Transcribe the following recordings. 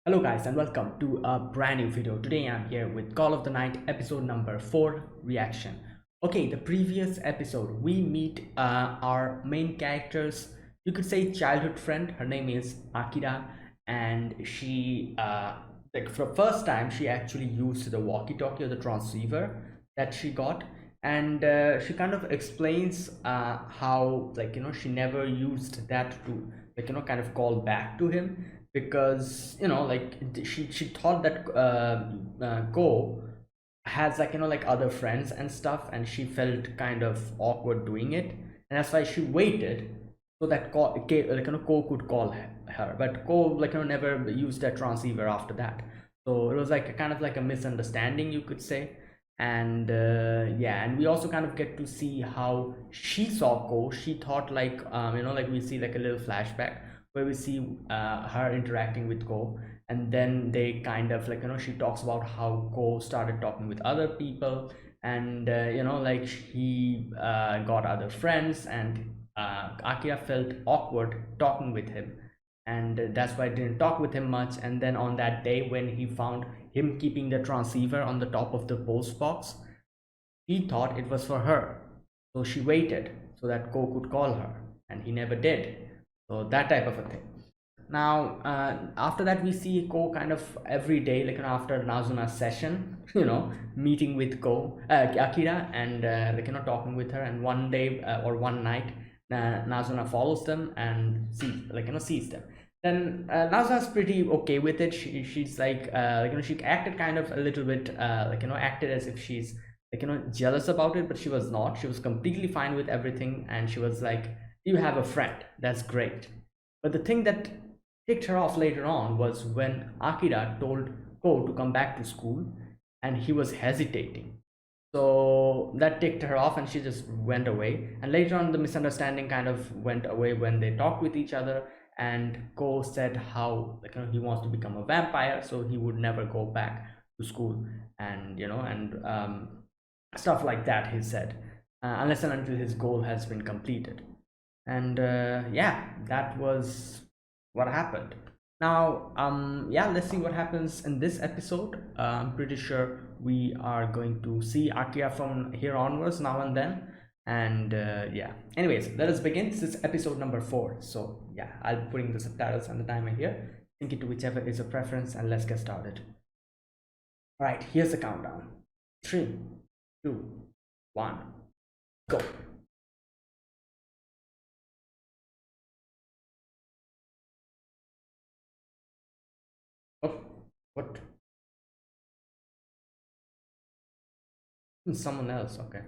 Hello guys and welcome to a brand new video. Today I'm here with Call of the Night episode number 4 reaction. Okay, the previous episode we meet our main character's, you could say, childhood friend. Her name is Akira, and she like for the first time she actually used the walkie-talkie or the transceiver that she got, and she kind of explains how, she never used that to, kind of call back to him, because she thought that Go has, other friends and stuff, and she felt kind of awkward doing it, and that's why she waited so that Ko could call her. But Ko, never used that transceiver after that. So it was like a kind of like a misunderstanding, you could say. And yeah, and we also kind of get to see how she saw Ko. She thought, like we see like a little flashback where we see her interacting with Ko, and then they kind of, she talks about how Ko started talking with other people, and like he got other friends, and Akira felt awkward talking with him, and that's why I didn't talk with him much. And then on that day when he found him keeping the transceiver on the top of the post box, he thought it was for her, so she waited so that Ko could call her, and he never did. So that type of a thing. Now, after that, we see Ko kind of every day, after Nazuna's session, meeting with Akira, and talking with her. And one day or one night, Nazuna follows them and sees them. Then Nazuna's pretty okay with it. She's she acted kind of a little bit acted as if she's jealous about it, but she was not. She was completely fine with everything, and she was like, "You have a friend. That's great." But the thing that ticked her off later on was when Akira told Ko to come back to school, and he was hesitating. So that ticked her off, and she just went away. And later on, the misunderstanding kind of went away when they talked with each other. And Ko said how, he wants to become a vampire, so he would never go back to school, and stuff like that. He said, unless and until his goal has been completed. And yeah, that was what happened. Now, yeah, let's see what happens in this episode. I'm pretty sure we are going to see Akira from here onwards, now and then. And yeah, anyways, let us begin. This is episode number 4. So yeah, I'll be putting the subtitles and the timer here. Sync it to whichever is your preference, and let's get started. All right, here's the countdown. 3, 2, 1, go. Oh, what? Someone else, okay.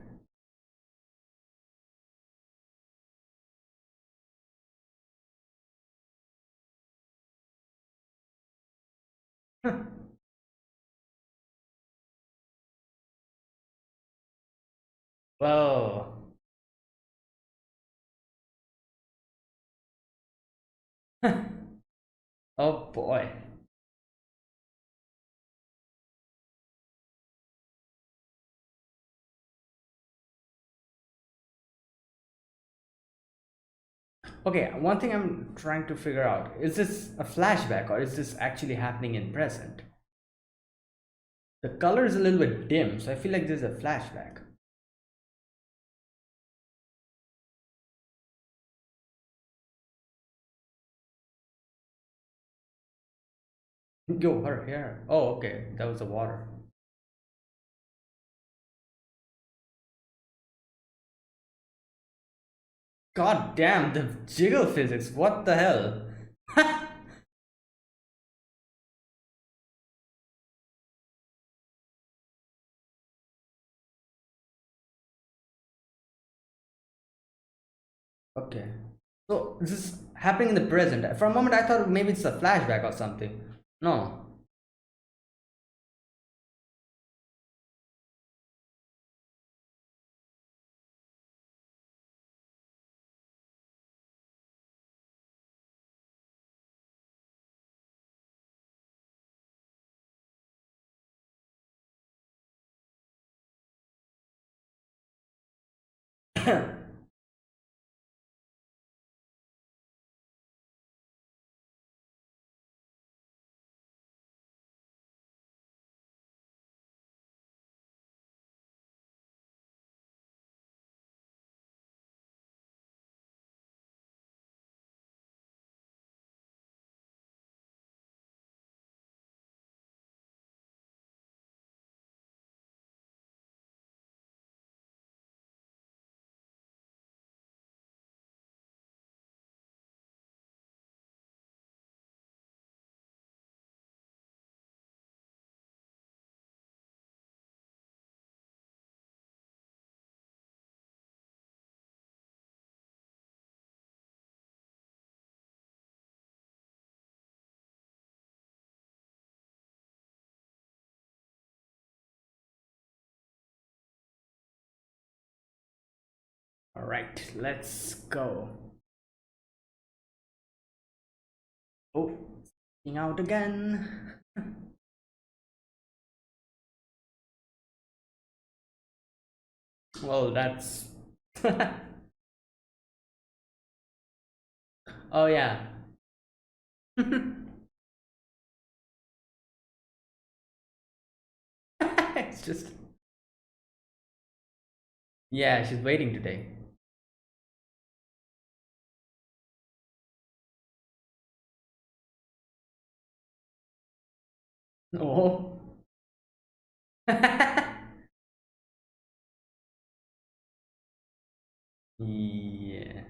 Whoa. Oh boy. Okay, one thing I'm trying to figure out, is this a flashback or is this actually happening in present? The color is a little bit dim, so I feel like this is a flashback. Yo, her hair. Oh, okay, that was the water. God damn, the jiggle physics, what the hell? Okay. So this is happening in the present. For a moment I thought maybe it's a flashback or something. No. right, let's go. Oh, speaking out again. Well, that's. Oh, yeah. It's just. Yeah, she's waiting today. Oh. Yeah.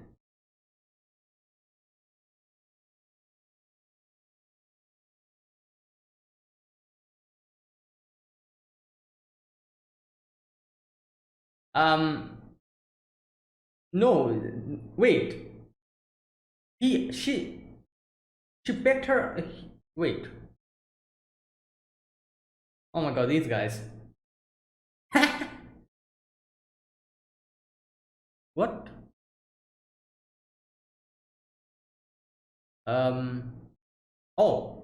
Um. No. Wait. He. She picked her. Wait. Oh my god, these guys. What? Um. Oh.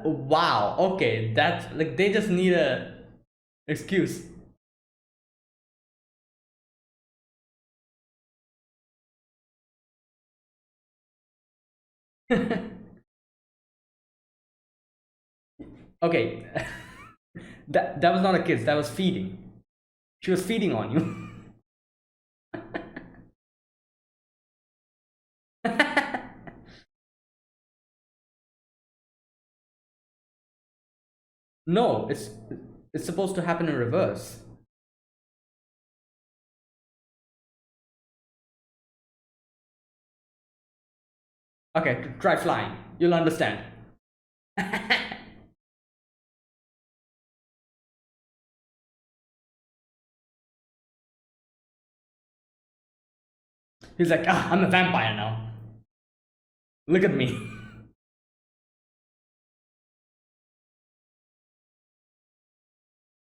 Wow. Okay. That's like they just need a excuse. Okay. That was not a kiss. That was feeding. She was feeding on you. No, it's supposed to happen in reverse. Okay, try flying. You'll understand. He's like, ah, I'm a vampire now. Look at me.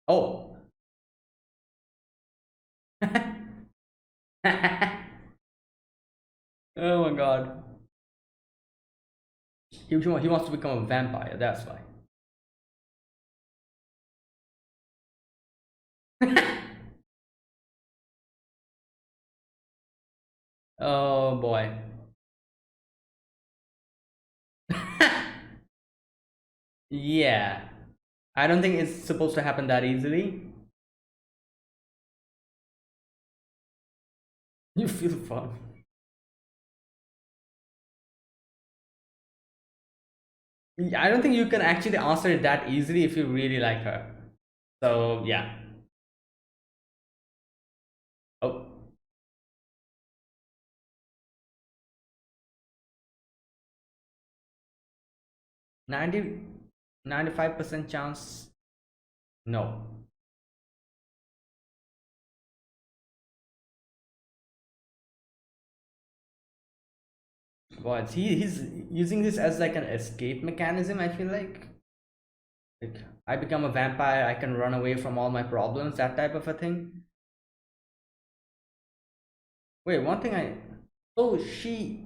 Oh. Oh my god. He wants to become a vampire, that's why. Oh boy. Yeah. I don't think it's supposed to happen that easily. You feel fun. I don't think you can actually answer it that easily if you really like her. So yeah. Oh, 90, 95% chance. No. What? He's using this as like an escape mechanism, I feel like I become a vampire, I can run away from all my problems, that type of a thing. Wait, one thing I. So she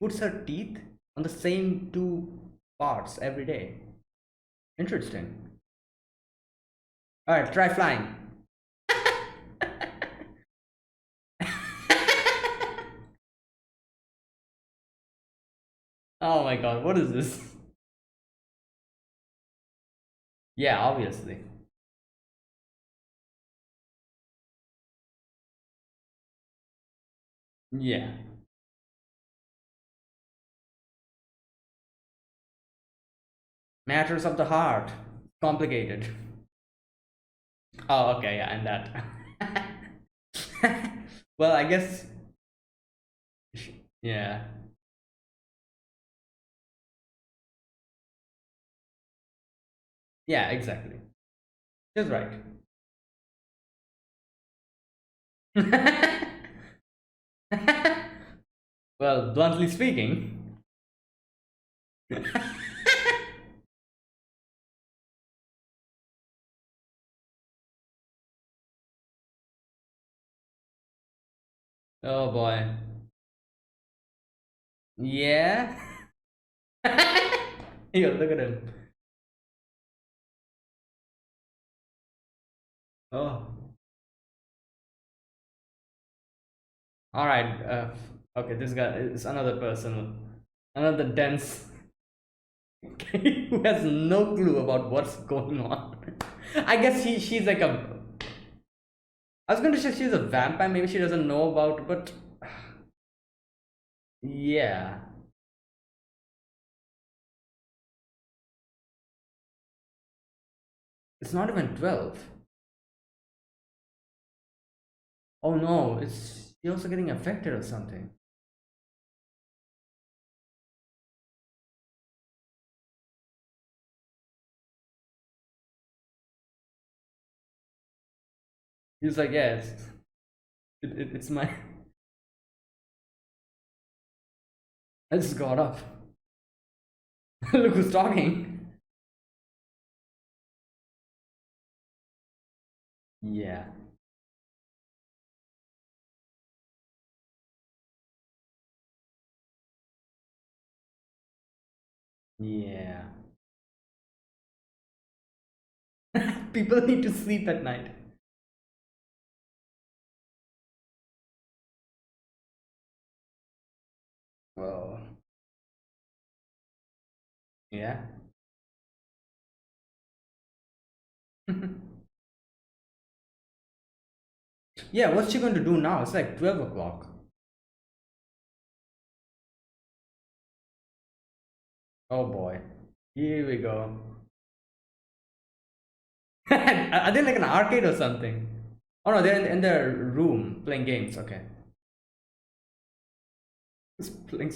puts her teeth on the same two parts every day. Interesting. Alright, try flying. Oh my god, what is this? Yeah, obviously. Yeah. Matters of the heart. Complicated. Oh, okay, yeah, and that. Well, I guess. Yeah. Yeah, exactly. Just right. Well, bluntly speaking. Oh boy. Yeah. Yo, look at him. Oh. All right. Okay, this guy is another person, another dense who has no clue about what's going on. I guess she's like a. I was going to say she's a vampire. Maybe she doesn't know about, but yeah, it's not even 12. Oh no, it's she also getting affected or something. He's like, yes, it's my. I just got up. Look who's talking. Yeah, yeah. People need to sleep at night. Oh, yeah. Yeah, what's she going to do now? It's like 12 o'clock. Oh boy. Here we go. Are they like an arcade or something? Oh no, they're in their room playing games. Okay. Just playing.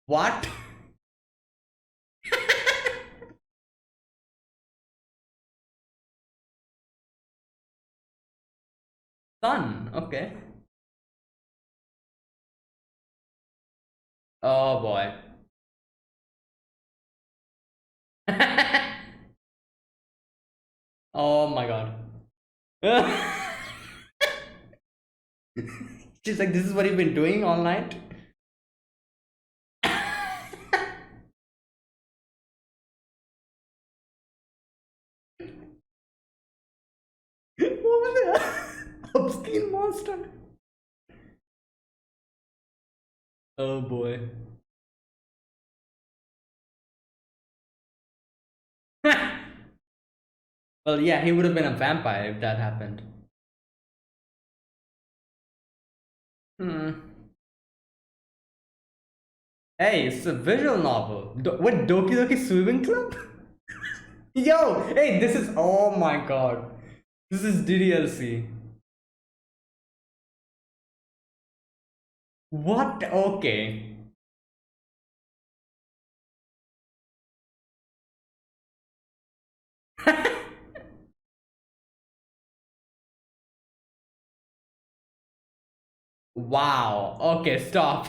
What? Sun. Okay. Oh boy. Oh my god. She's like, this is what you've been doing all night? What was it? Obscene monster. Oh boy. Well, yeah, he would have been a vampire if that happened. Hmm. Hey, it's a visual novel. What, Doki Doki Swimming Club? Yo, hey, this is. Oh my god. This is DDLC. What? Okay. Wow. Okay, stop.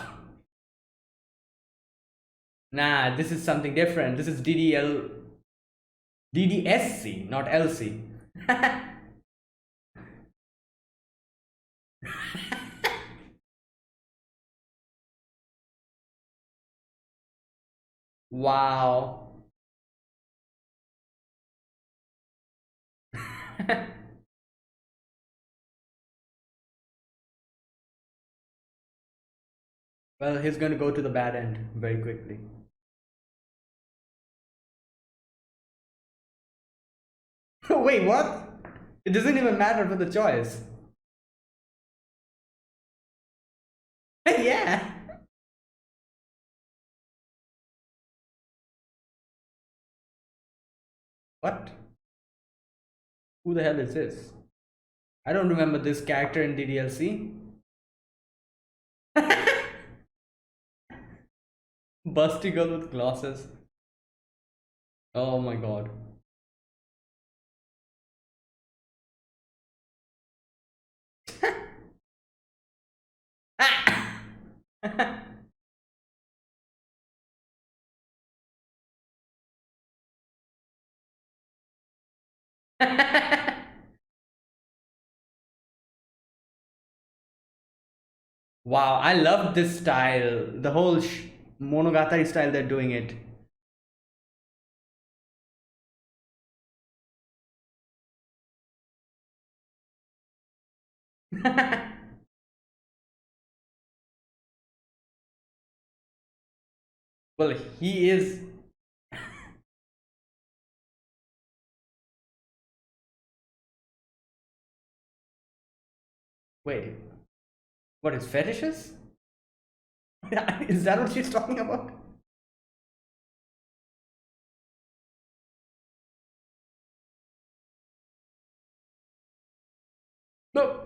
Nah, this is something different. This is DDSC, not LC. Wow. Well, he's gonna go to the bad end very quickly. Wait, what? It doesn't even matter for the choice. Yeah. What? Who the hell is this? I don't remember this character in DDLC. Busty girl with glasses. Oh my god. Wow, I love this style. The whole Monogatari style they're doing it. Well, he is. Wait, what is fetishes? Is that what she's talking about? No.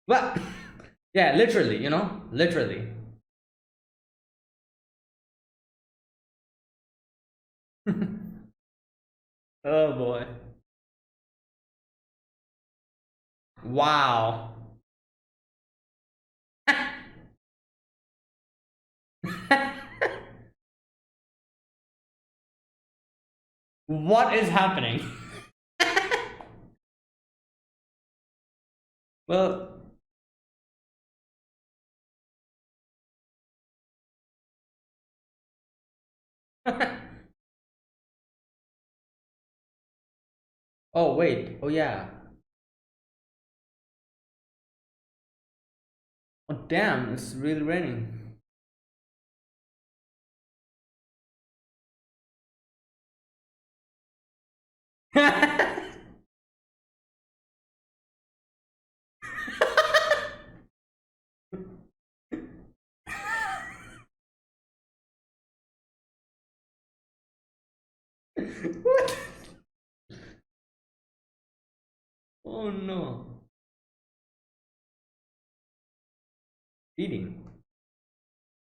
What? Yeah, literally, literally. Oh boy. Wow. What is happening? Well, oh wait. Oh yeah. Oh damn, it's really raining. What? Oh no. Feeding.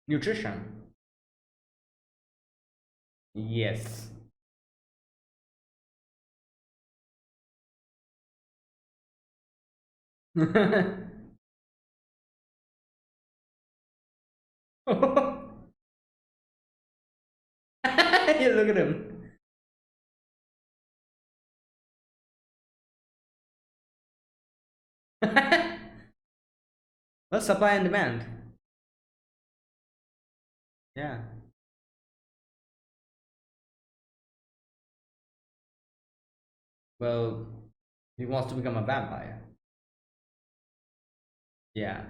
Nutrition. Yes. Yeah, look at him. Well, supply and demand. Yeah. Well, he wants to become a vampire. Yeah.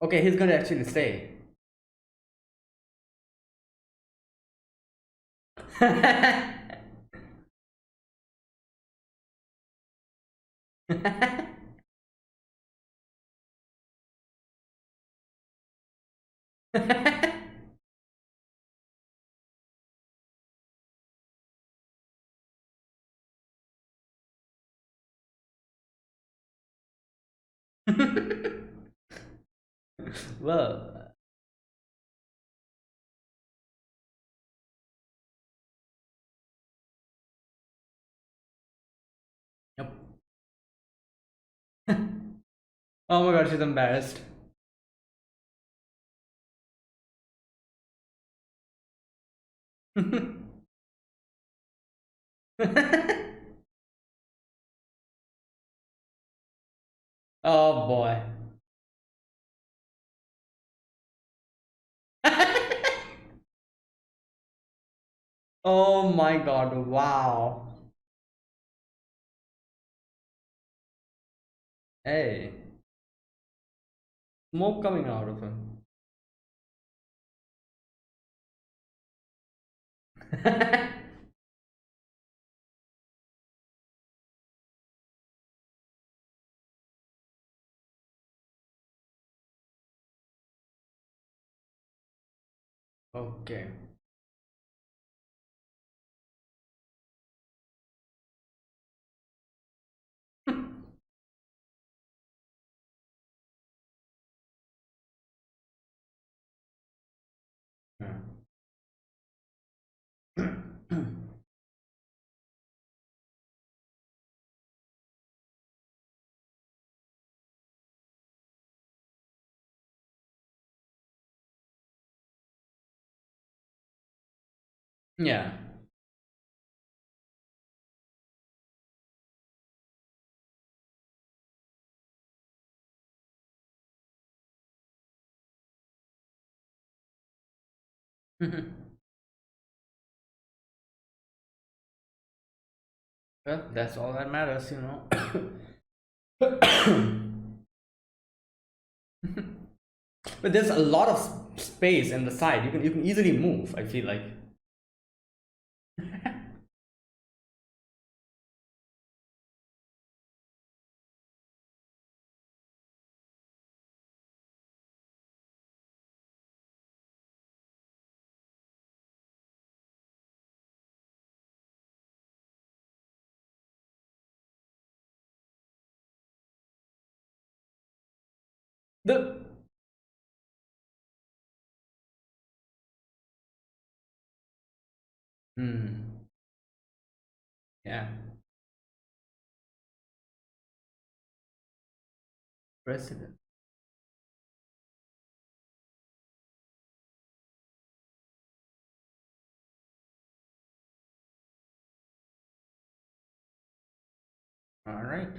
Okay, he's gonna actually stay. Well, yep. Oh my god, she's embarrassed. Oh boy. Oh my god, wow. Hey, smoke coming out of him. Okay. Yeah. Well, that's all that matters, you know. But there's a lot of space in the side. You can easily move, I feel like. The hmm. Yeah. President. All right.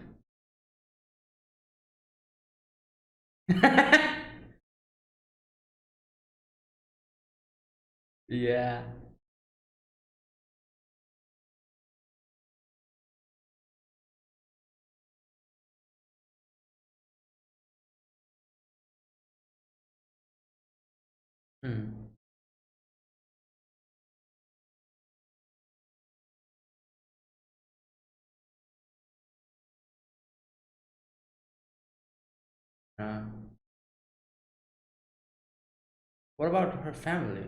Yeah. Hmm. Uh, what about her family?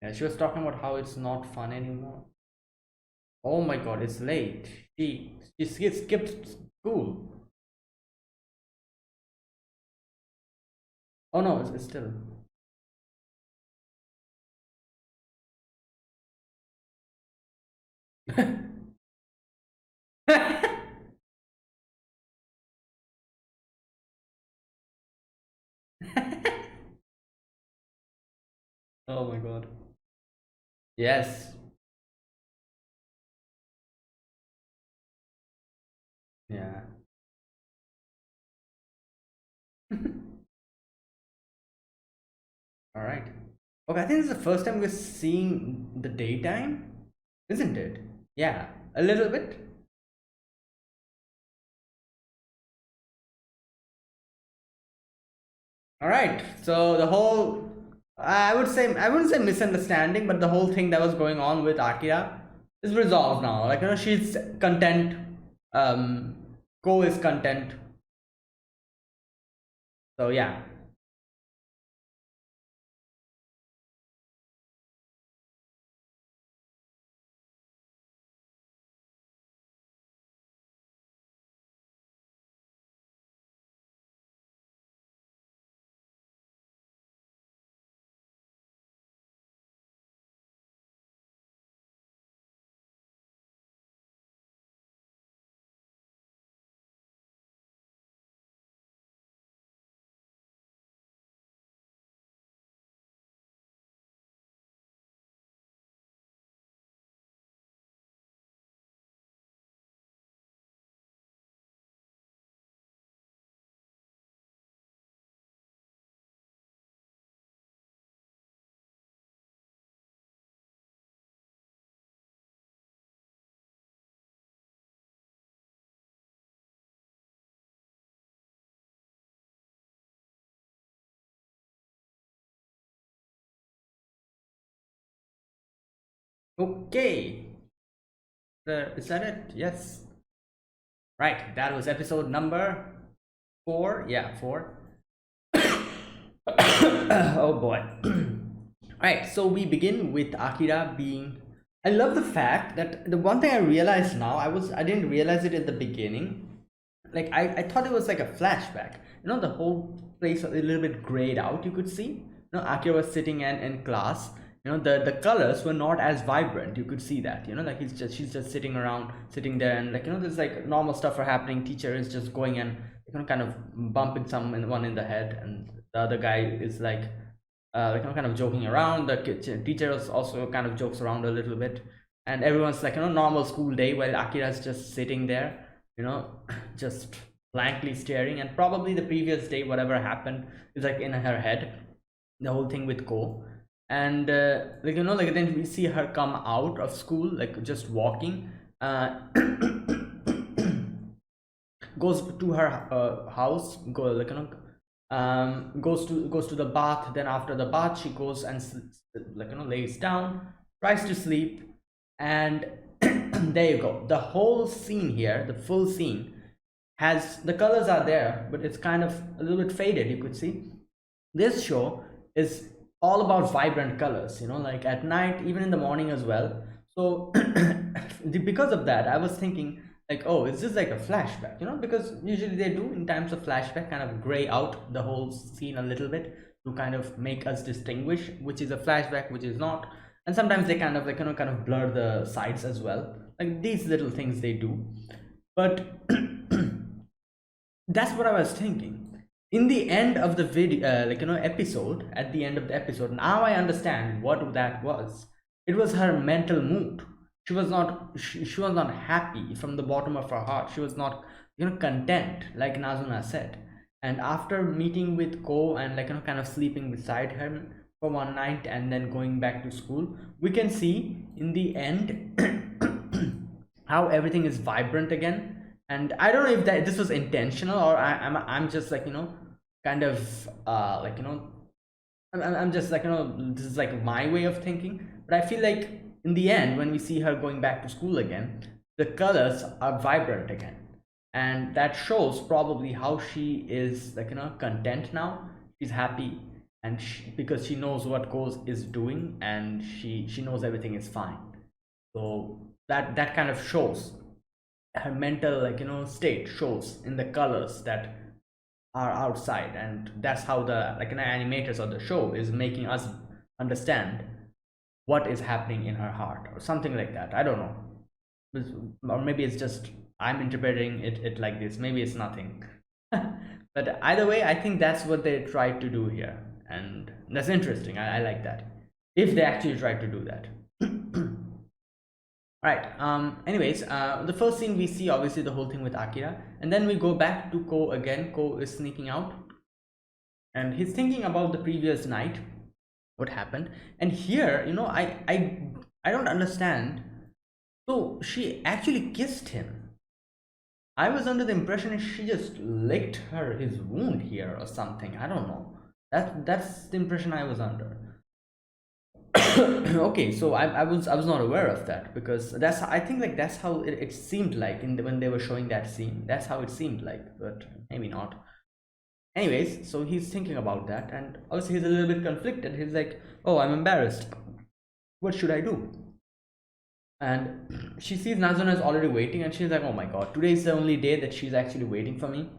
Yeah, she was talking about how it's not fun anymore. Oh my god, it's late. She skipped school. Oh no, it's still. Oh my god. Yes. Yeah. All right. Okay, I think this is the first time we're seeing the daytime, isn't it? Yeah, a little bit. All right. So the whole, I wouldn't say misunderstanding, but the whole thing that was going on with Akira is resolved now. Like, you know, she's content. Um, Ko is content. So yeah. Okay. Is that it? Yes. Right. That was episode number 4. Yeah, 4. Oh boy. Alright, so we begin with Akira being. I love the fact that the one thing I realized now, I didn't realize it at the beginning. Like I thought it was like a flashback. You know, the whole place was a little bit grayed out, you could see. You know, Akira was sitting in class, the colors were not as vibrant. You could see that, like she's just sitting around, sitting there, and like, there's like normal stuff are happening. Teacher is just going and kind of bumping someone in the head, and the other guy is like, kind of joking around. The teacher also kind of jokes around a little bit, and everyone's like, normal school day, while Akira's just sitting there, just blankly staring. And probably the previous day, whatever happened, is like in her head, the whole thing with Ko. And like, like then we see her come out of school, like just walking, goes to her house, go like, goes to the bath. Then after the bath, she goes and like, lays down, tries to sleep. And there you go, the whole scene here, the full scene, has the colors are there, but it's kind of a little bit faded. You could see this show is all about vibrant colors, like at night, even in the morning as well. So because of that, I was thinking like, oh, is this like a flashback, because usually they do in times of flashback kind of gray out the whole scene a little bit to kind of make us distinguish which is a flashback, which is not. And sometimes they kind of like, kind of blur the sides as well, like these little things they do. But that's what I was thinking. In the end of the video, like, episode, at the end of the episode, now I understand what that was. It was her mental mood. She was not happy from the bottom of her heart. She was not, content, like Nazuna said. And after meeting with Ko and like, kind of sleeping beside him for one night and then going back to school, we can see in the end how everything is vibrant again. And I don't know if that this was intentional, or I'm just like, kind of like, I'm just like, this is like my way of thinking. But I feel like in the end, when we see her going back to school again, the colors are vibrant again, and that shows probably how she is like, content now. She's happy, and because she knows what Goes is doing, and she knows everything is fine. So that kind of shows her mental, like, state shows in the colors that are outside. And that's how the like an animators of the show is making us understand what is happening in her heart or something like that. I don't know. Or maybe it's just I'm interpreting it like this. Maybe it's nothing. But either way, I think that's what they tried to do here, and that's interesting. I like that, if they actually tried to do that. Right. Anyways, the first scene we see obviously the whole thing with Akira, and then we go back to Ko again. Ko is sneaking out, and he's thinking about the previous night, what happened. And here, I don't understand. So she actually kissed him. I was under the impression she just licked his wound here or something. I don't know. That's the impression I was under. Okay, so I was not aware of that, because that's, I think, like that's how it seemed like when they were showing that scene. That's how it seemed like, but maybe not. Anyways, so he's thinking about that, and obviously he's a little bit conflicted. He's like, oh, I'm embarrassed. What should I do? And she sees Nazuna is already waiting, and she's like, oh my god, today is the only day that she's actually waiting for me.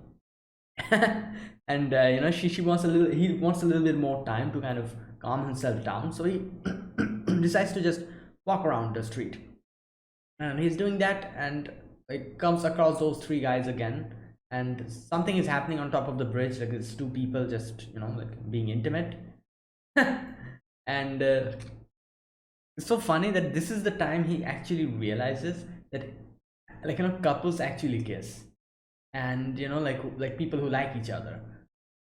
And she wants he wants a little bit more time to kind of calm himself down, so he decides to just walk around the street. And he's doing that, and it comes across those three guys again, and something is happening on top of the bridge, like it's two people just like being intimate. And it's so funny that this is the time he actually realizes that, like, couples actually kiss, and like people who like each other.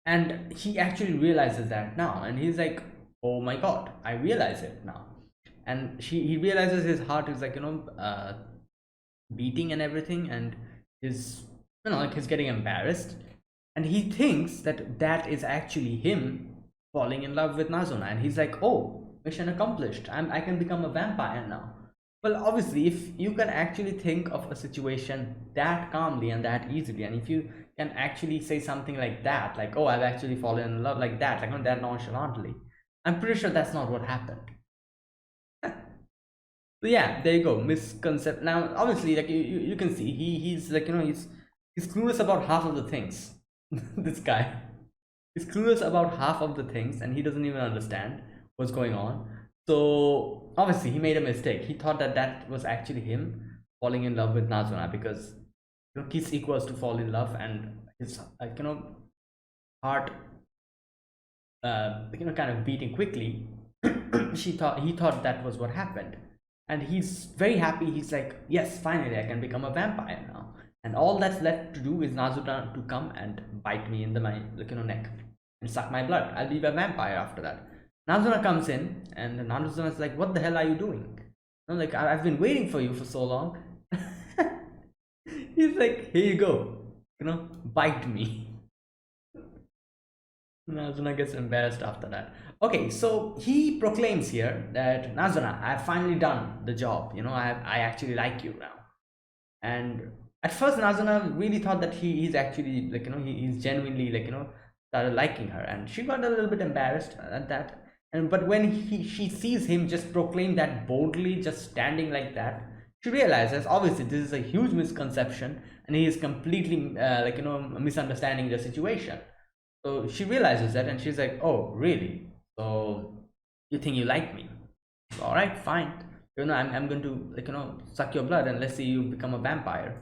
And he actually realizes that now, and he's like, oh my god, I realize it now. And he realizes his heart is like, beating and everything, and is, like, he's getting embarrassed, and he thinks that that is actually him falling in love with Nazuna. And he's like, oh, mission accomplished, I can become a vampire now. Well, obviously, if you can actually think of a situation that calmly and that easily, and if you can actually say something like that, like, oh, I've actually fallen in love, like that, like not that nonchalantly, I'm pretty sure that's not what happened. So yeah, there you go, misconcept. Now obviously, like, you can see he's like, he's clueless about half of the things. This guy is clueless about half of the things, and he doesn't even understand what's going on. So obviously he made a mistake. He thought that that was actually him falling in love with Nazuna, because kiss equals to fall in love, and his heart kind of beating quickly. He thought that was what happened, and he's very happy. He's like, yes, finally I can become a vampire now, and all that's left to do is Nazuna to come and bite me in the my neck and suck my blood. I'll be a vampire after that. Nazuna comes in, and Nazuna's like, what the hell are you doing? I'm like, I've been waiting for you for so long. He's like, here you go, bite me. Nazuna gets embarrassed after that. Okay, so he proclaims here that Nazuna, I've finally done the job. I actually like you now. And at first, Nazuna really thought that he's actually he's genuinely started liking her, and she got a little bit embarrassed at that. And but when she sees him just proclaim that boldly, just standing like that, she realizes obviously this is a huge misconception, and he is completely misunderstanding the situation. So she realizes that, and she's like, oh, really? So you think you like me? All right, fine. I'm going to suck your blood, and let's see you become a vampire.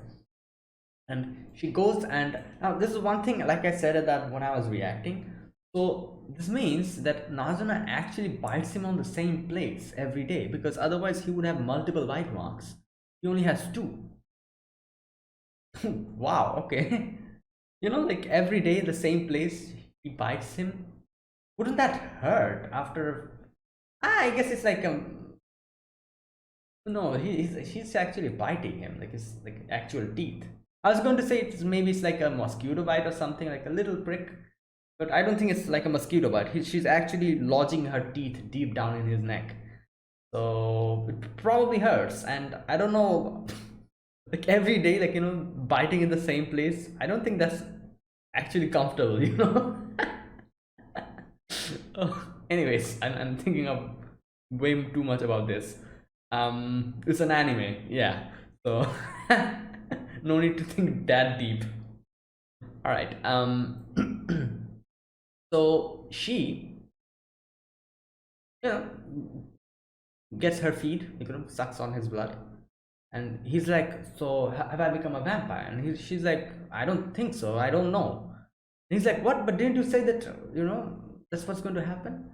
And she goes, and now this is one thing, like I said that when I was reacting. So this means that Nazuna actually bites him on the same place every day, because otherwise he would have multiple bite marks. He only has two. Wow, okay. Like every day the same place he bites him. Wouldn't that hurt after? I guess it's like no, he's actually biting him, like his like actual teeth. I was going to say it's like a mosquito bite or something, like a little prick, but I don't think it's like a mosquito bite. She's actually lodging her teeth deep down in his neck, so it probably hurts. And I don't know, like every day, biting in the same place. I don't think that's actually comfortable. Oh, anyways, I'm thinking of way too much about this. It's an anime, yeah. So no need to think that deep. All right. So she, you know, gets her feet, sucks on his blood, and he's like, "So have I become a vampire?" And she's like, "I don't think so. I don't know." And he's like, "What? But didn't you say that that's what's going to happen?"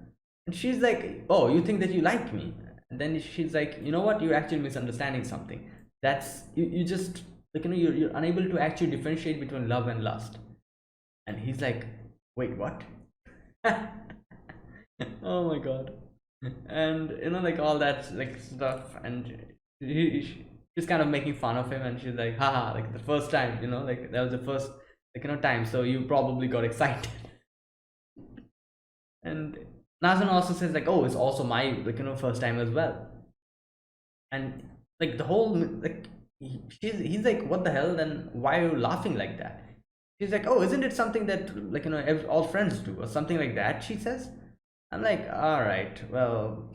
And she's like, "Oh, you think that you like me?" And then she's like, "You know what? You're actually misunderstanding something. That's you just you're unable to actually differentiate between love and lust." And he's like, "Wait, what?" Oh my god. And like all that like stuff, and she's kind of making fun of him, and she's like, haha, like the first time, like that was the first time, so you probably got excited. And Nazan also says like, oh, it's also my first time as well. And like the whole like he's like, what the hell, then why are you laughing like that? She's like, oh, isn't it something that all friends do or something like that, she says. I'm like, all right, well.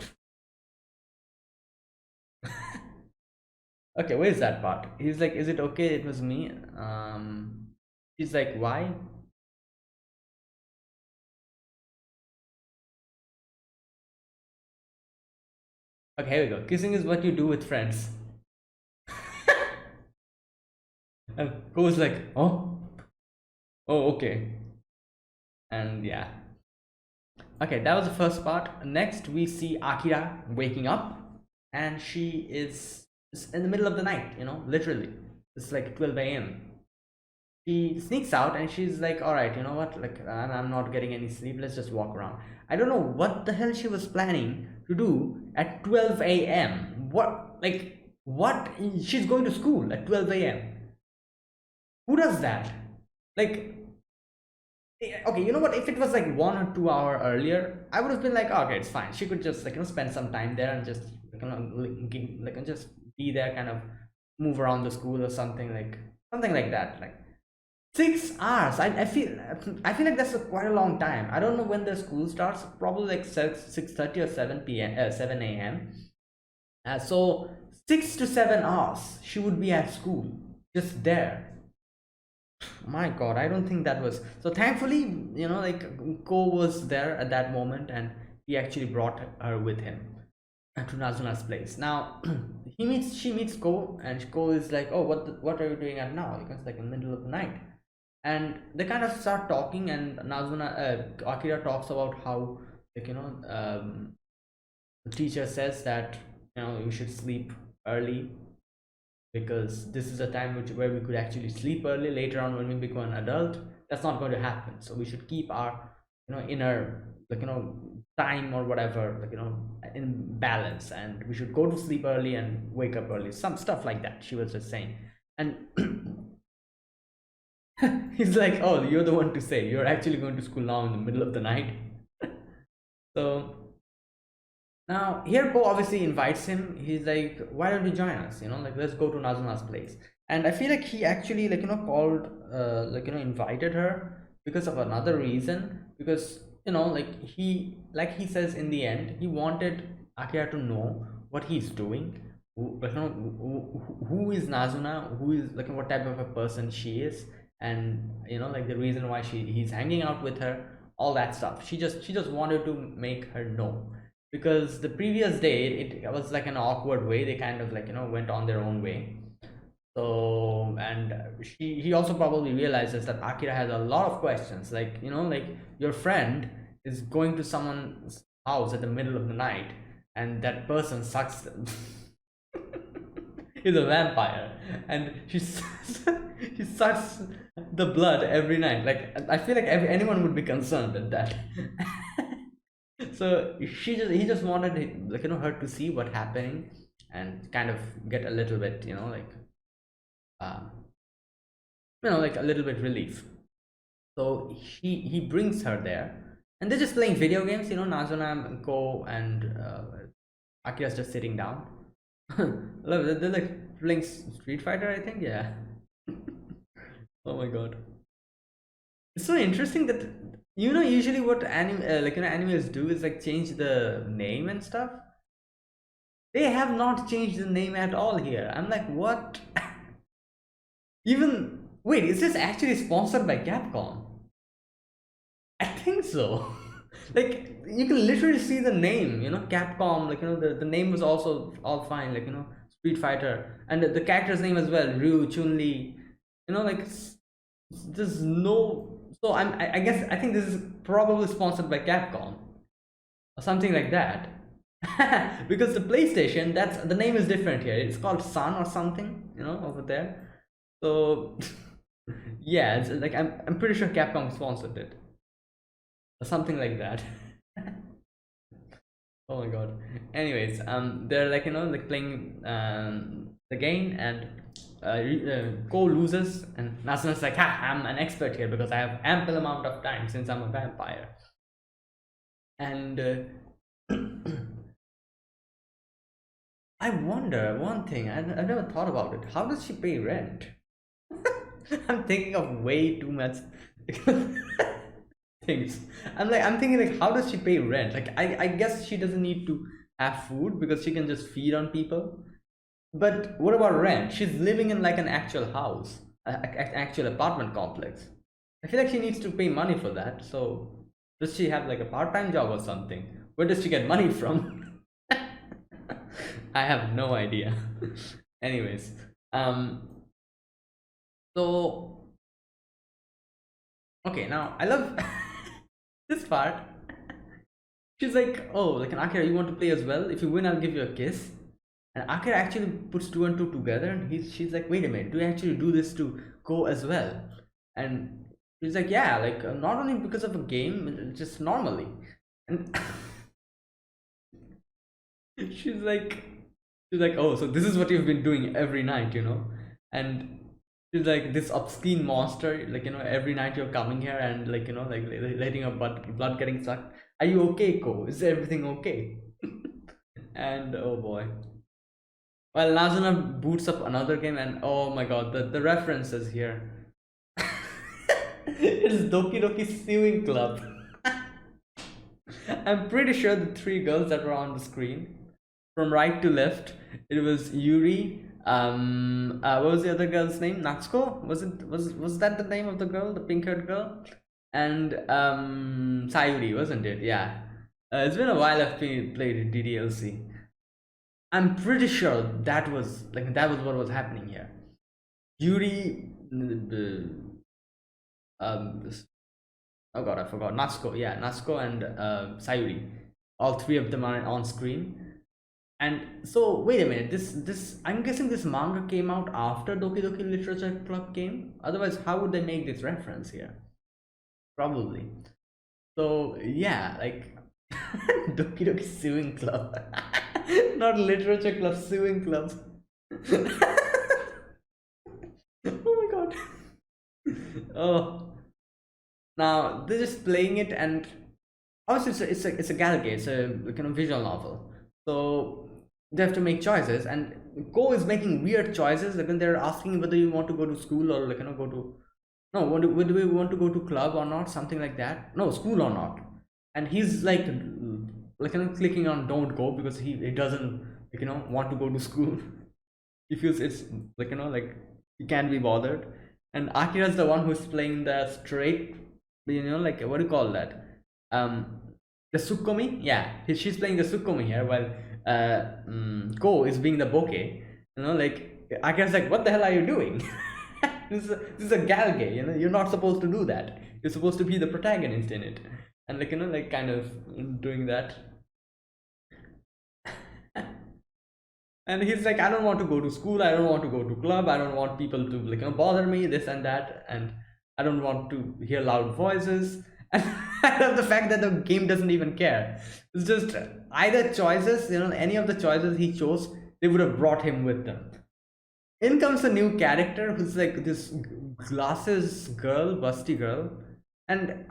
Okay, where's that part? He's like, is it okay, it was me? She's like, why? Okay, here we go. Kissing is what you do with friends. And goes like, oh, okay. And yeah. Okay, that was the first part. Next, we see Akira waking up, and she is in the middle of the night, literally. It's like 12 a.m. She sneaks out, and she's like, all right, you know what? Like, I'm not getting any sleep. Let's just walk around. I don't know what the hell she was planning to do at 12 a.m. What? She's going to school at 12 a.m. Who does that? Like, okay, you know what, if it was like 1 or 2 hour earlier, I would have been like, okay, it's fine. She could just spend some time there and just just be there, kind of move around the school or something like that. Like 6 hours, I feel like that's quite a long time. I don't know when the school starts, probably like 6:30 or 7 p.m. 7 a.m. So 6 to 7 hours she would be at school, just there. My god, I don't think that was so. Thankfully, like Ko was there at that moment, and he actually brought her with him. to Nazuna's place. Now she meets Ko, and Ko is like, "Oh, what are you doing at now?" Because it's like in the middle of the night, and they kind of start talking, and Akira talks about how, like, the teacher says that, you should sleep early, because this is a time where we could actually sleep early. Later on, when we become an adult, that's not going to happen. So we should keep our, inner, like, time or whatever, like, in balance, and we should go to sleep early and wake up early, some stuff like that she was just saying. And he's like, "Oh, you're the one to say, you're actually going to school now in the middle of the night." So now here Ko obviously invites him. He's like, "Why don't you join us? Like, let's go to Nazuna's place." And I feel like he actually, like, called, invited her because of another reason. Because, like he says in the end, he wanted Akira to know what he's doing. Who is Nazuna? Who is, like, what type of a person she is, and, like, the reason why he's hanging out with her, all that stuff. She just wanted to make her know, because the previous day it was like an awkward way. They kind of, like, went on their own way. So, and he also probably realizes that Akira has a lot of questions, like, like, your friend is going to someone's house at the middle of the night, and that person sucks he's a vampire, and she sucks the blood every night. Like, I feel like anyone would be concerned at that. So he just wanted, like, her to see what happening, and kind of get a little bit, um, like, a little bit relief. So he brings her there, and they're just playing video games. Nazuna, Ko, and Akira's just sitting down. Love it. They're like playing Street Fighter, I think. Yeah. Oh my god. It's so interesting that, usually what animes do is, like, change the name and stuff. They have not changed the name at all here. I'm like, what? Even wait, is this actually sponsored by Capcom? I think so. Like, you can literally see the name, Capcom. Like, the name was also all fine. Like, Street Fighter, and the character's name as well, Ryu, Chun Li. Like, there's no. So I guess I think this is probably sponsored by Capcom or something like that. Because the PlayStation, that's the name is different here. It's called Sun or something, over there. So yeah, it's like, I'm pretty sure Capcom sponsored it or something like that. Oh my god. Anyways, they're, like, like, playing the game, and Ko loses, and Nasuna's like, "Ha, I'm an expert here because I have ample amount of time since I'm a vampire." And I wonder one thing. I never thought about it. How does she pay rent? I'm thinking of way too much things. I'm thinking, like, how does she pay rent? Like, I guess she doesn't need to have food because she can just feed on people. But what about rent? She's living in, like, an actual house, an actual apartment complex. I feel like she needs to pay money for that. So does she have, like, a part-time job or something? Where does she get money from? I have no idea. Anyways, so okay, now I love this part. She's like, "Oh, like, an Akira, you want to play as well? If you win, I'll give you a kiss." And Akira actually puts two and two together, and she's like, "Wait a minute, do you actually do this to Go as well?" And he's like, "Yeah, like, not only because of a game, just normally." And she's like, "Oh, so this is what you've been doing every night?" And she's like, "This obscene monster, like, every night you're coming here and, like, like, letting your blood getting sucked. Are you okay, Ko? Is everything okay?" And oh boy. Well, Nazuna boots up another game, and oh my god, the references here. It's Doki Doki Sewing Club. I'm pretty sure the three girls that were on the screen, from right to left, it was Yuri. What was the other girl's name? Natsuko? Was that the name of the girl, the pink-haired girl? And Sayuri, wasn't it? Yeah. It's been a while I've played DDLC. I'm pretty sure that was what was happening here. Yuri, um, oh god, I forgot. Natsuko, yeah, Natsuko and Sayuri, all three of them are on screen. And so, wait a minute. This I'm guessing this manga came out after Doki Doki Literature Club came. Otherwise, how would they make this reference here? Probably. So yeah, like Doki Doki Sewing Club, not Literature Club, Sewing Club. Oh my god. Oh, now they're just playing it, and obviously it's a gallery, it's a kind of visual novel. So they have to make choices, and Ko is making weird choices. Like when they're asking whether you want to go to school or like go to no, whether we want to go to club or not, something like that. No, school or not. And he's like clicking on don't go because he doesn't want to go to school. He feels it's like he can't be bothered. And Akira's the one who's playing the straight, like what do you call that? Um, the Sukkomi, yeah, she's playing the Sukkomi here, while Ko is being the bokeh. Like Akira's like, what the hell are you doing? This is a galgay, you're not supposed to do that. You're supposed to be the protagonist in it, and like kind of doing that. And he's like, I don't want to go to school, I don't want to go to club, I don't want people to bother me, this and that, and I don't want to hear loud voices. And I love the fact that the game doesn't even care. It's just either choices, any of the choices he chose, they would have brought him with them. In comes a new character who's like this glasses girl, busty girl, and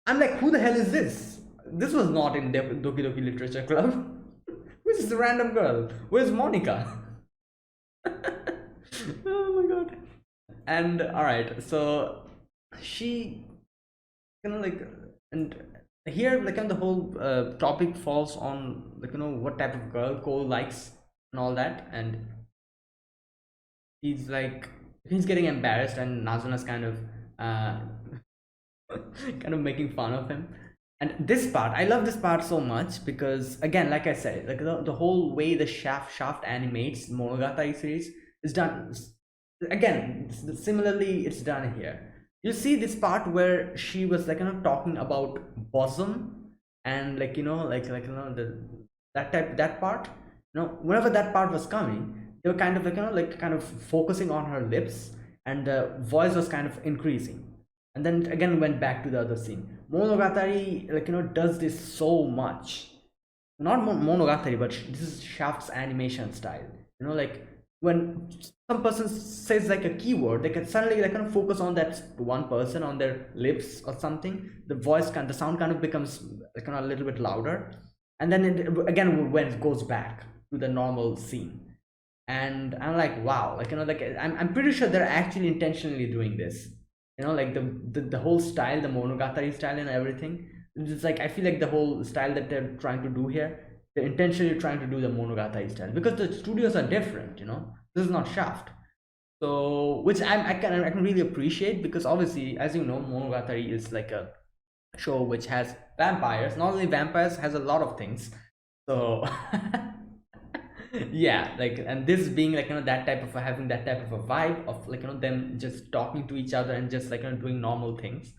I'm like, who the hell is this? This was not in Doki Doki Literature Club. Who's this random girl? Where's Monica? Oh my god. And alright, so she like, and here on the whole topic falls on what type of girl Cole likes and all that, and he's getting embarrassed, and Nazuna's kind of kind of making fun of him. And this part, I love this part so much because, again, like I said, like the whole way the Shaft animates Monogatari series is done. Again, similarly, it's done here. You see this part where she was talking about bosom, and that part. Whenever that part was coming, they were kind of kind of focusing on her lips, and the voice was kind of increasing, and then again went back to the other scene. Monogatari does this so much. Not Monogatari, but this is Shaft's animation style. Like when some person says like a keyword, they can suddenly focus on that one person, on their lips or something. The sound kind of becomes a little bit louder, and then it again when it goes back to the normal scene. And I'm like, wow, I'm pretty sure they're actually intentionally doing this. Like the whole style, the Monogatari style and everything. It's like I feel like the whole style that they're trying to do here, they're intentionally trying to do the Monogatari style because the studios are different. This is not Shaft, so which I can really appreciate, because obviously, as you know, Monogatari is like a show which has vampires. Not only vampires, has a lot of things. So yeah, and this being that type of having that type of a vibe of them just talking to each other and just doing normal things.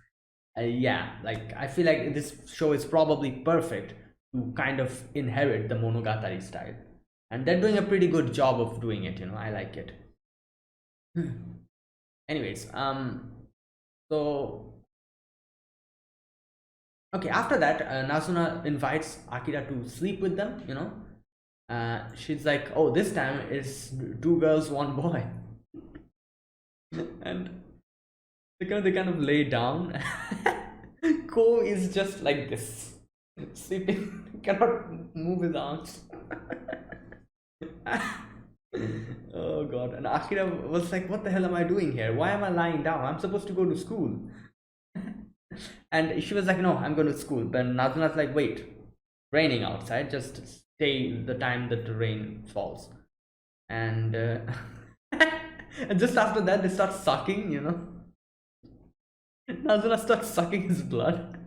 Yeah, I feel like this show is probably perfect to kind of inherit the Monogatari style, and they're doing a pretty good job of doing it. I like it. Anyways, so okay, after that, Nasuna invites Akira to sleep with them. She's like, oh, this time it's two girls, one boy. And they kind of lay down. Ko is just like this, sitting, cannot move his arms. Oh god. And Akira was like, what the hell am I doing here? Why am I lying down? I'm supposed to go to school. And she was like, no, I'm going to school. But Nazuna's like, wait, raining outside, just stay the time that the rain falls. And and just after that they start sucking. Nazuna starts sucking his blood.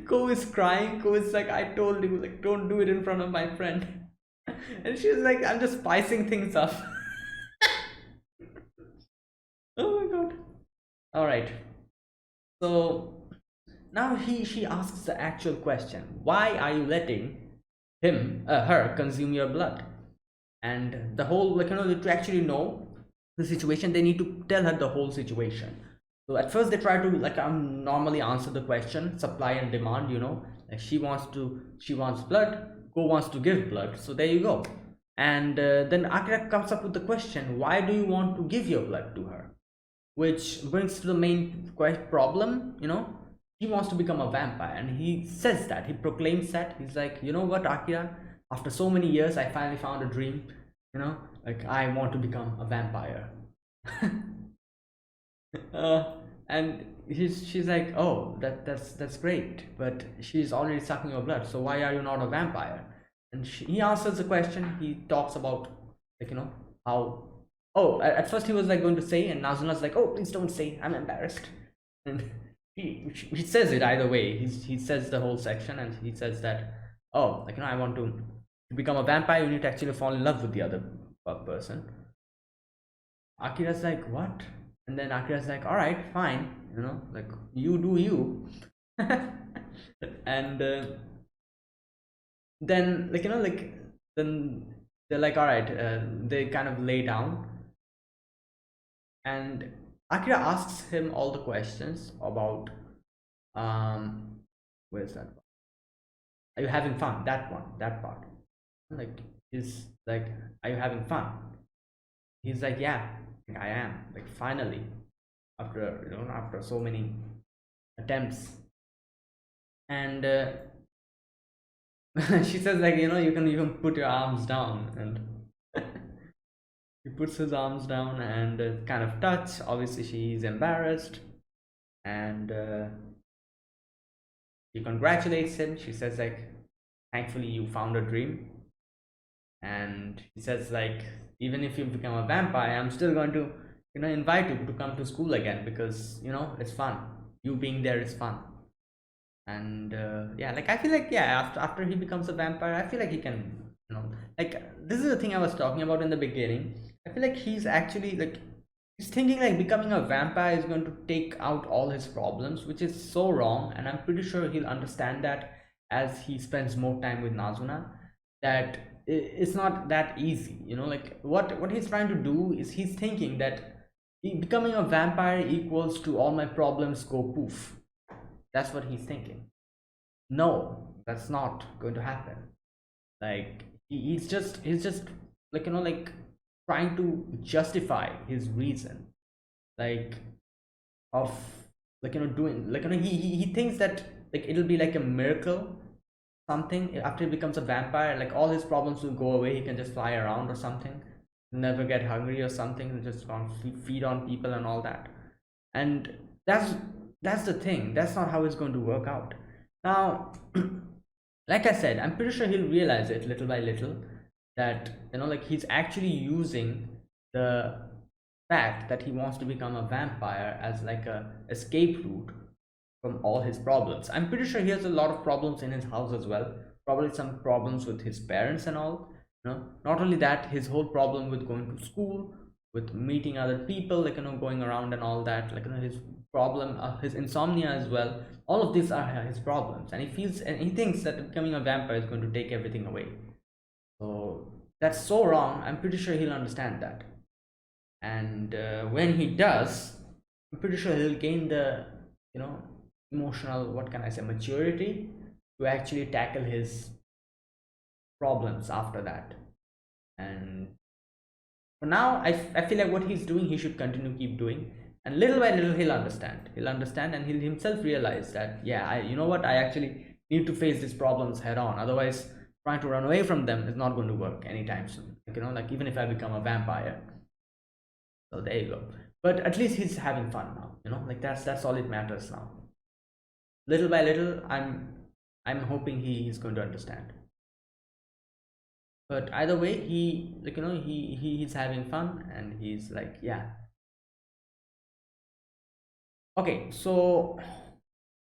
Ko is crying. Ko is like, I told you, don't do it in front of my friend. And she's like, I'm just spicing things up. Oh my god. All right. So now she asks the actual question: why are you letting her consume your blood? And the whole, like, to actually know the situation, they need to tell her the whole situation. So at first they try to, like, normally answer the question, supply and demand, like she wants blood, Go wants to give blood, so there you go. And then Akira comes up with the question, why do you want to give your blood to her? Which brings to the main problem. He wants to become a vampire, and he says that, he proclaims that, he's like, you know what, Akira, after so many years I finally found a dream. Like, I want to become a vampire. uh, and she's like, oh, that's great, but she's already sucking your blood, so why are you not a vampire? And he answers the question. He talks about, like, how, oh, at first he was like going to say, and Nazuna's like, oh, please don't say, I'm embarrassed. And he says it either way. He says the whole section, and he says that, oh, like, I want to become a vampire, you need to actually fall in love with the other person. Akira's like, what? And then Akira's like, all right, fine, like, you do you. And then, like, then they're like, all right, they kind of lay down, and Akira asks him all the questions about, um where's that one? Are you having fun? That one, that part. Like, he's like, are you having fun? He's like, yeah, I am, like, finally, after, after so many attempts. And she says, like, you can put your arms down. And he puts his arms down and kind of touch. Obviously she's embarrassed, and he congratulates him. She says, like, thankfully you found a dream. And he says, like, even if you become a vampire, I'm still going to, invite you to come to school again, because it's fun. You being there is fun. And yeah, like, I feel like, yeah, after he becomes a vampire, I feel like he can, like, this is the thing I was talking about in the beginning. I feel like he's actually, like, he's thinking like becoming a vampire is going to take out all his problems, which is so wrong. And I'm pretty sure he'll understand that as he spends more time with Nazuna, that it's not that easy. Like, what he's trying to do is, he's thinking that becoming a vampire equals to all my problems go poof. That's what he's thinking. No, that's not going to happen. Like, he's just like, like, trying to justify his reason, like, of, like, doing, like, he thinks that, like, it'll be like a miracle, something, after he becomes a vampire, like, all his problems will go away. He can just fly around or something, never get hungry or something, and just can't feed on people and all that. And that's the thing. That's not how it's going to work out. Now, like I said, I'm pretty sure he'll realize it little by little, that, like, he's actually using the fact that he wants to become a vampire as, like, a escape route from all his problems. I'm pretty sure he has a lot of problems in his house as well. Probably some problems with his parents and all. Not only that, his whole problem with going to school, with meeting other people, like, going around and all that, like, his problem, his insomnia as well. All of these are his problems, and he thinks that becoming a vampire is going to take everything away. So that's so wrong. I'm pretty sure he'll understand that. And when he does, I'm pretty sure he'll gain the, you know emotional, what can I say, maturity, to actually tackle his problems after that. And for now, I feel like what he's doing, he should continue keep doing, and little by little he'll understand, and he'll himself realize that, yeah, you know what, I actually need to face these problems head on. Otherwise, trying to run away from them is not going to work anytime soon, like, like, even if I become a vampire. So there you go. But at least he's having fun now, like, that's all it matters now. Little by little, I'm hoping he's going to understand. But either way, he, like, he's having fun, and he's like, yeah. Okay, so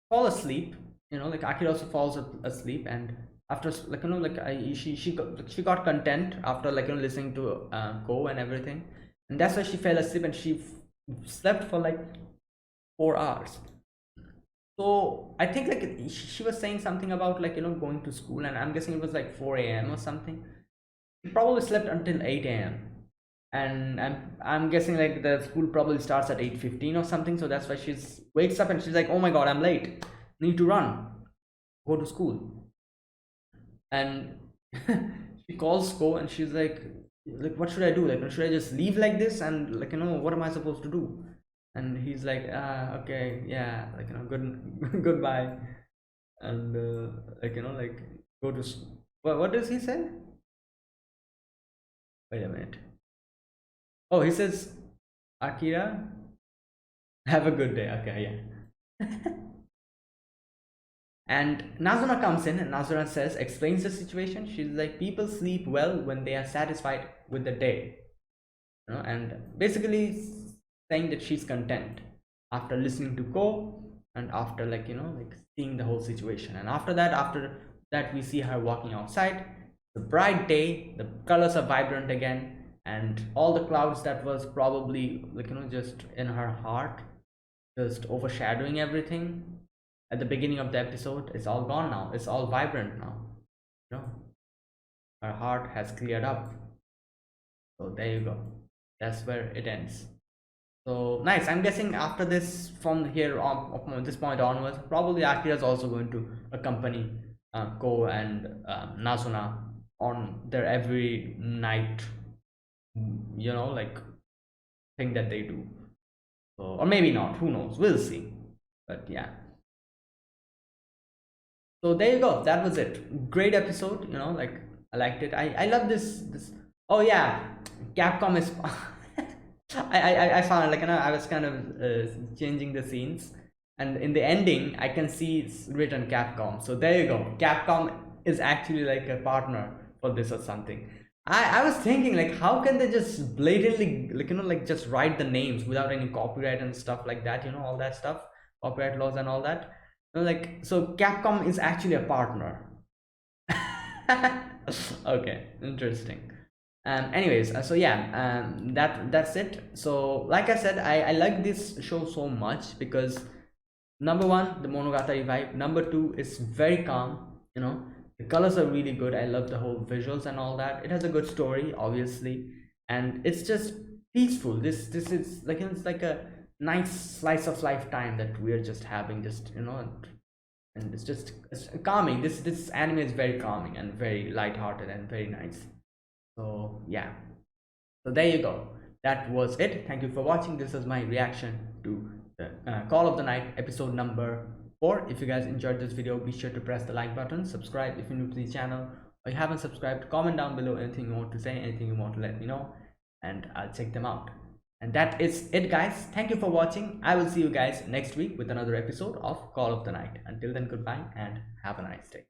fall asleep. Like, Akira also falls asleep, and after like like she got content after like listening to Go and everything, and that's why she fell asleep and she slept for like 4 hours. So I think like she was saying something about like going to school, and I'm guessing it was like 4 a.m. or something. She probably slept until 8 a.m. and I'm guessing like the school probably starts at 8:15 or something, so that's why she's wakes up and she's like, oh my god, I'm late, need to run, go to school. And she calls Ko and she's like what should I do, like should I just leave like this, and like what am I supposed to do? And he's like okay, yeah, like good goodbye. And like like go to what does he say? Wait a minute. Oh, he says, Akira, have a good day. Okay, yeah. And Nazuna comes in and Nazuna says, explains the situation. She's like, people sleep well when they are satisfied with the day. And basically saying that she's content after listening to Ko and after like like seeing the whole situation. And after that we see her walking outside. The bright day, the colors are vibrant again, and all the clouds that was probably like just in her heart, just overshadowing everything at the beginning of the episode, it's all gone now. It's all vibrant now. you know Her heart has cleared up. So there you go. That's where it ends. So nice. I'm guessing after this, from here on, from this point onwards, probably Akira is also going to accompany Ko and Nazuna on their every night, like thing that they do. So, or maybe not. Who knows? We'll see. But yeah. So there you go. That was it. Great episode. Like I liked it. I love this. Oh yeah, Capcom is. I found like I was kind of changing the scenes, and in the ending I can see it's written Capcom. So there you go. Capcom is actually like a partner for this or something. I was thinking like how can they just blatantly like like just write the names without any copyright and stuff like that. All that stuff, copyright laws and all that. Like so, Capcom is actually a partner. Okay, interesting. Anyways, so yeah, that's it. So like I said, I like this show so much because number one, the Monogatari vibe. Number two, it's very calm. The colors are really good. I love the whole visuals and all that. It has a good story, obviously, and it's just peaceful. This is like it's like a nice slice of lifetime that we're just having, just and it's calming. This anime is very calming and very light-hearted and very nice. So yeah, so there you go. That was it. Thank you for watching. This is my reaction to the Call of the Night episode number 4. If you guys enjoyed this video, be sure to press the like button, subscribe if you're new to the channel, or you haven't subscribed. Comment down below anything you want to say, anything you want to let me know, and I'll check them out. And that is it, guys. Thank you for watching. I will see you guys next week with another episode of Call of the Night. Until then, goodbye and have a nice day.